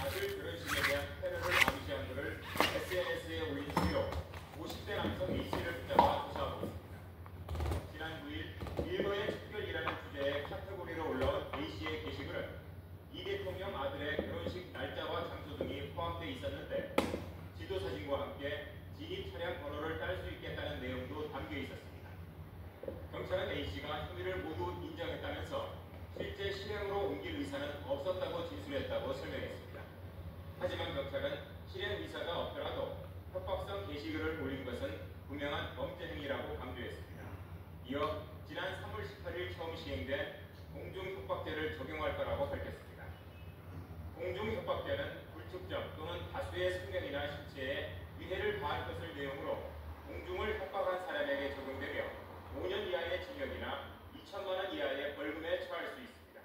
아들 결혼식에 대한 테러를 암시한 글을 SNS에 올린 뒤로 50대 남성 A씨를 붙잡아 조사하고 있습니다. 지난 9일 일거의 척결이라는 주제의 카테고리로 올라온 A씨의 게시글은 이 대통령 아들의 결혼식 날짜와 장소 등이 포함되어 있었는데 지도사진과 함께 진입 차량 번호를 딸 수 있겠다는 내용도 담겨 있었습니다. 경찰은 A씨가 혐의를 모두 인정했다면서 실제 실행으로 옮길 의사는 없었다고 진술했다고 설명했습니다. 하지만 경찰은 실행 의사가 없더라도 협박성 게시글을 올린 것은 분명한 범죄 행위라고 강조했습니다. 이어 지난 3월 18일 처음 시행된 공중협박죄를 적용할 거라고 밝혔습니다. 공중협박죄는 불특정 또는 다수의 생명이나 신체에 위해를 가할 것을 내용으로 공중을 협박한 사람에게 적용되며 5년 이하의 징역이나 2천만 원 이하의 벌금에 처할 수 있습니다.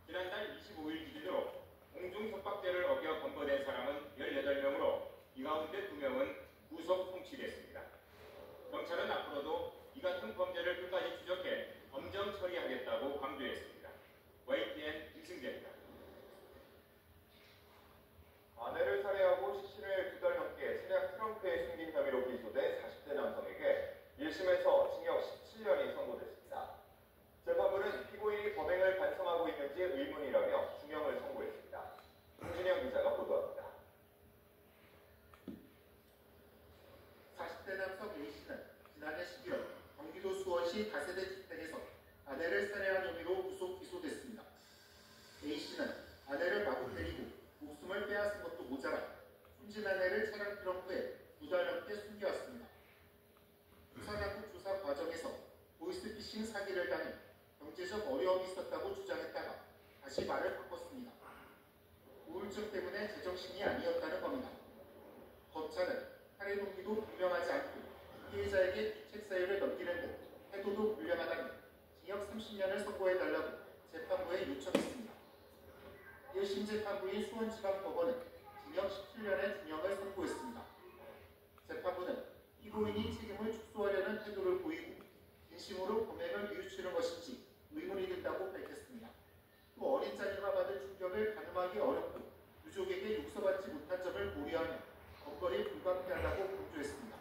지난달 25일 기준으로 공중협박죄를 어겨 검거된 사람은 18명으로 이 가운데 2명은 구속 송치됐습니다. 경찰은 앞으로도 이 같은 범죄를 끝까지 추적해 엄정 처리하겠다고 강조했습니다. YTN 김승재입니다. 아내를 살해하고 시신을 2달 넘게 차량 트렁크에 숨긴 혐의로 기소된 40대 남성에게 1심에서 징역 17년이 선고됐습니다. 재판부는 피고인이 범행을 반성하고 있는지 의문이라며 중형을 선고했습니다. 홍진영 기자가 보도합니다. 40대 남성 A씨는 지난해 12월 경기도 수원시 다세대 주택에서 아내를 살해한 혐의로 구속 기소됐습니다. A씨는 아내를 마구 때리고 목숨을 빼앗은 것도 모자라 숨진 아내를 차량 트렁크에 2달 넘게 숨겨왔습니다. 수사당국 조사 과정에서 보이스피싱 사기를 당해 경제적 어려움이 있었다고 주장했다가 다시 말을 바꿨습니다. 우울증 때문에 제정신이 아니었다는 겁니다. 검찰은 살해 동기도 분명하지 않고 피해자에게 주책 사유를 넘기는 등 태도도 불량하다며 징역 30년을 선고해달라고 재판부에 요청했습니다. 1심 재판부인 수원지방법원은 징역 17년의 중형을 선고했습니다. 재판부는 피고인이 책임을 축소하려는 태도를 보이고 진심으로 범행을 뉘우치는 것인지 의문이 든다고 밝혔습니다. 또 어린 자녀가 받은 충격을 가늠하기 어렵고 유족에게 용서받지 못한 점을 고려하며 검거를 불가피하다고 강조했습니다.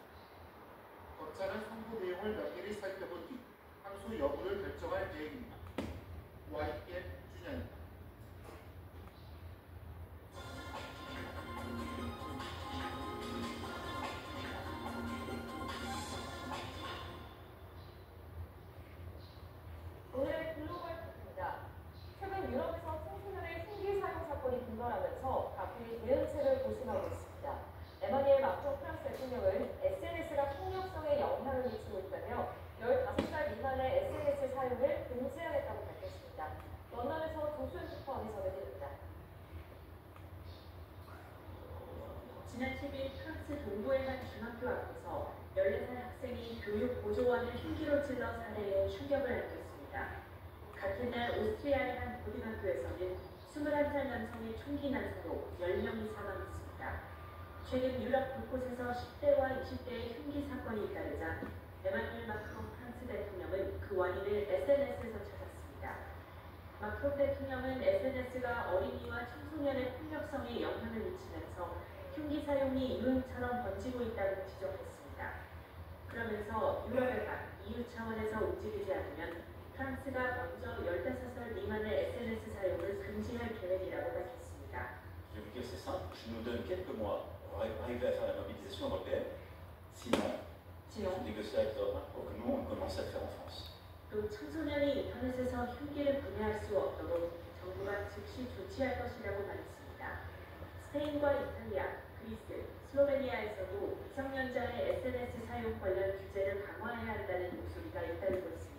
검찰은 선고 내용을 면밀히 살펴본 뒤 항소 여부를 결정할 계획입니다. YTN 준현입니다. 오늘의 글로벌 톡입니다. 최근 유럽에서 청소년의 흉기 사용 사건이 분발하면서 각국이 대응책을 고심하고 있습니다. 에마뉘엘 마크롱 프랑스 대통령은 SNS가 폭력성에 영향을 미치고 있다며 15살 미만의 SNS 사용을 금지하겠다고 밝혔습니다. 런던에서 조수연 특파원이 전해드립니다. 지난 10일 프랑스 동부의 한 중학교 앞에서 14살 학생이 교육 보조원을 흉기로 찔러 살해해 충격을 안겼습니다. 같은 날 오스트리아의 한 고등학교에서는 21살 남성의 총기 난사로 10명이 사망했습니다. 최근 유럽 곳곳에서 10대와 20대의 흉기 사건이 잇따르자 에마뉘엘 마크롱 프랑스 대통령은 그 원인을 SNS에서 찾았습니다. 마크롱 대통령은 SNS가 어린이와 청소년의 폭력성에 영향을 미치면서 흉기 사용이 유행처럼 번지고 있다고 지적했습니다. 그러면서 유럽연합, EU 차원에서 움직이지 않으면 프랑스가 먼저 15살 미만의 SNS 사용을 금지할 계획이라고 밝혔습니다. Je vous dis que c'est simple, je nous donne quelques mois pour arriver à faire la mobilisation européenne. Sinon, je négocie avec l'Europe pour que nous, on commence à le faire en France. 또 청소년이 인터넷에서 흉기를 구매할 수 없도록 정부가 즉시 조치할 것이라고 말했습니다. 스페인과 이탈리아, 그리스, 슬로베니아에서도 미성년자의 SNS 사용 관련 규제를 강화해야 한다는 목소리가 잇따르고 있습니다.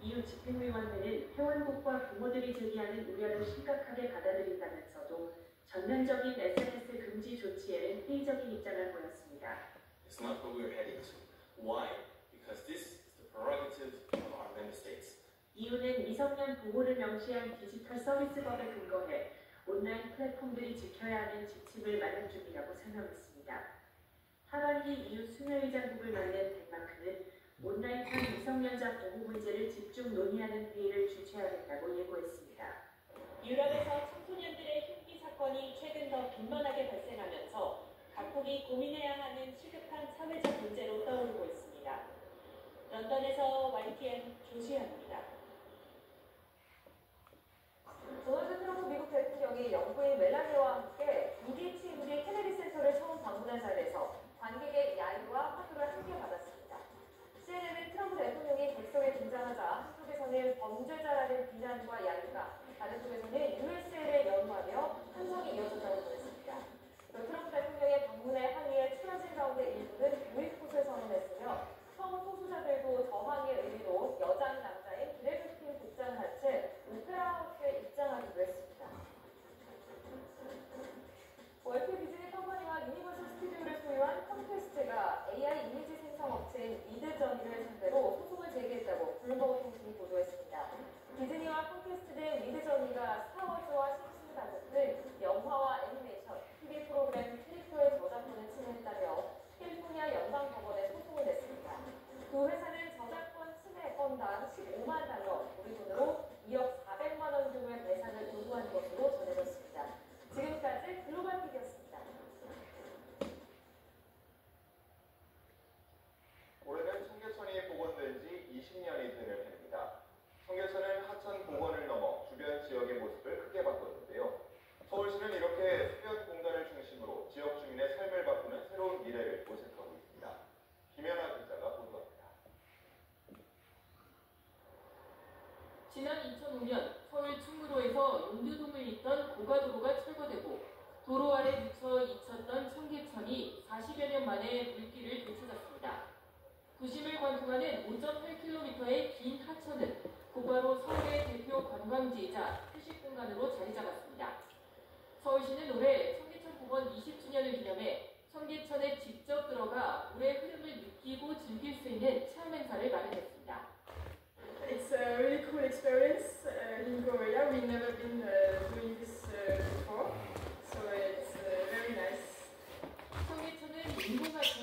EU 집행위원회는 회원국과 부모들이 제기하는 우려를 심각하게 받아들인다면서도 전면적인 SNS 금지 조치에는 회의적인 입장을 보였습니다. It's not what we're heading to. Why? Because this is the prerogative of our member states. EU는 미성년 보호를 명시한 디지털 서비스법에 근거해 온라인 플랫폼들이 지켜야 하는 지침을 마련 중이라고 설명했습니다. 하반기 EU 수녀의장국을 맡는 덴마크는 온라인상 미성년자 보호 문제를 집중 논의하는 회의를 주최하겠다고 예고했습니다. 유럽에서 청소년들의 흉기 사건 사건이 최근 더 빈번하게 발생하면서 각국이 고민해야 하는 시급한 사회적 문제로 떠오르고 있습니다. 런던에서 YTN 조시현입니다. 도널드 트럼프 미국 대통령이 영부인 멜라니아와 함께 2기 치유리 케네디 센터를 처음 방문한 자리에서 관객의 야유와 화두를 함께 받았습니다. CNN은 트럼프 대통령이 객석에 등장하자 한쪽에서는 범죄자라는 비난과 야유가, 다른 쪽에서는 USL에 연호하며 함성이 이어졌다고 전했습니다. 또 트럼프 대통령의 방문에 항의에 추려진 가운데 일부는 보이콧을 선언했으며 성소수자들도 저항의 의미로 여장 남자인 드래그퀸 복장을 한 채 오페라 하우스에 입장하기도 했습니다. 월트 디즈니 컴퍼니와 유니버설 스튜디오를 소유한 컴캐스트가 AI 이미지 생성 업체인 미드저니를 상대로 소송을 제기했다고 블룸버그 통신이 보도했습니다. 디즈니와 컴캐스트 등 미드저니가 스타워즈와 심슨 가족 등 영화와 애니메이션, TV 프로그램 캐릭터의 저작권을 침해했다며 캘리포니아 연방법원에 소송을 냈습니다. 두 회사는 저작권 침해 건당 15만 달러, 우리 돈으로 2억 400만 원 규모의 배상을 요구한 것으로 전해졌습니다. 지금까지 글로벌 TV였습니다. 올해는 청계천이 복원된 지 20년이 되는 해입니다. 청계천은 하천 복원을 넘어 주변 지역의 모습을 크게 바꿨는데요. 서울시는 이렇게 수변 공간을 중심으로 지역 주민의 삶을 바꾸는 새로운 미래를 모색하고 있습니다. 김연아 기자가 보도합니다. 지난 2005년 서울 충무로에서 용두동을 잇던 고가도로가 철거되고 도로 아래 묻혀 잊혔던 청계천이 40여 년 만에 물길을 되찾았습니다. 도심을 관통하는 5.8km의 긴 하천은 고가로 서울의 대표 관광지이자 휴식 공간으로 자리 잡았습니다. 서울시는 올해 청계천 복원 20주년을 기념해 청계천에 직접 들어가 물의 흐름을 느끼고 즐길 수 있는 체험 행사를 마련했습니다. It's a really cool experience in Korea. We've never been doing this before, so it's very nice. 청계천은 인공하천